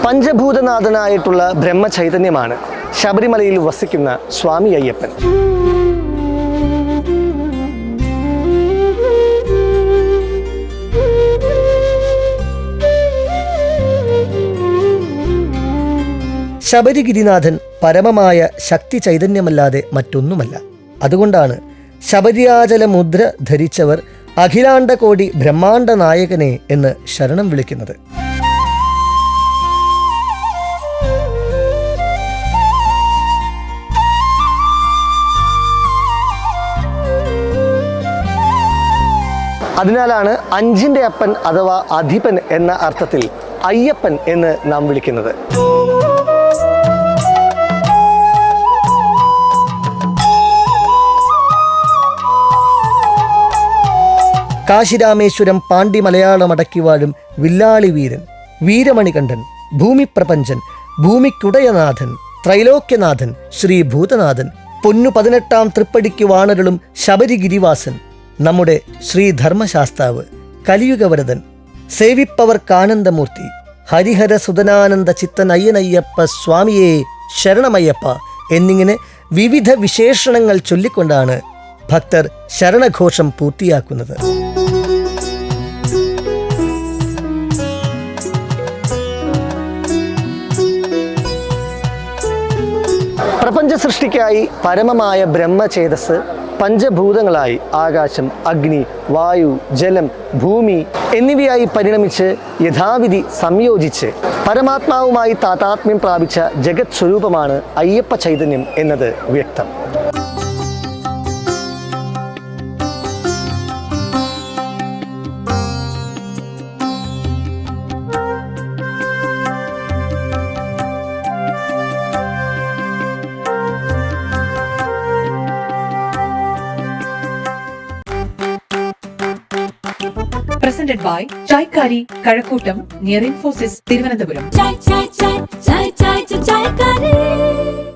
പഞ്ചഭൂതനാഥനായിട്ടുള്ള ബ്രഹ്മചൈതന്യമാണ് ശബരിമലയിൽ വസിക്കുന്ന സ്വാമി അയ്യപ്പൻ. ശബരിഗിരിനാഥൻ പരമമായ ശക്തി ചൈതന്യമല്ലാതെ മറ്റൊന്നുമല്ല. അതുകൊണ്ടാണ് ശബരിയാചല മുദ്ര ധരിച്ചവർ അഖിലാണ്ടകോടി ബ്രഹ്മാണ്ട നായകനെ എന്ന് ശരണം വിളിക്കുന്നത്. അതിനാലാണ് അഞ്ചിൻ്റെ അപ്പൻ അഥവാ അധിപൻ എന്ന അർത്ഥത്തിൽ അയ്യപ്പൻ എന്ന് നാം വിളിക്കുന്നത്. കാശിരാമേശ്വരം പാണ്ഡി മലയാളം അടക്കിവാഴും വില്ലാളി വീരൻ, വീരമണികണ്ഠൻ, ഭൂമിപ്രപഞ്ചൻ, ഭൂമിക്കുടയനാഥൻ, ത്രൈലോക്യനാഥൻ, ശ്രീ ഭൂതനാഥൻ, പൊന്നു 18 തൃപ്പടിക്ക് വാണരുളും ശബരിഗിരിവാസൻ, നമ്മുടെ ശ്രീധർമ്മശാസ്താവ്, കലിയുഗവരദൻ, സേവിപ്പവർക്കാനന്ദമൂർത്തി, ഹരിഹര സുതനാനന്ദ ചിത്തൻ അയ്യനയ്യപ്പ സ്വാമിയേ ശരണമയ്യപ്പ എന്നിങ്ങനെ വിവിധ വിശേഷണങ്ങൾ ചൊല്ലിക്കൊണ്ടാണ് ഭക്തർ ശരണഘോഷം പൂർത്തിയാക്കുന്നത്. പ്രപഞ്ച സൃഷ്ടിക്കായി പരമമായ ബ്രഹ്മചേതസ് പഞ്ചഭൂതങ്ങളായി ആകാശം, അഗ്നി, വായു, ജലം, ഭൂമി എന്നിവയായി പരിണമിച്ച് യഥാവിധി സംയോജിച്ച് പരമാത്മാവുമായി താതാത്മ്യം പ്രാപിച്ച ജഗത് സ്വരൂപമാണ് അയ്യപ്പ ചൈതന്യം എന്നത് വ്യക്തം. Presented by Chaikari, Kazhakkottam, near Infosys, Thiruvananthapuram. Chai, chai, chai, chai, chai, chai, Chaikari.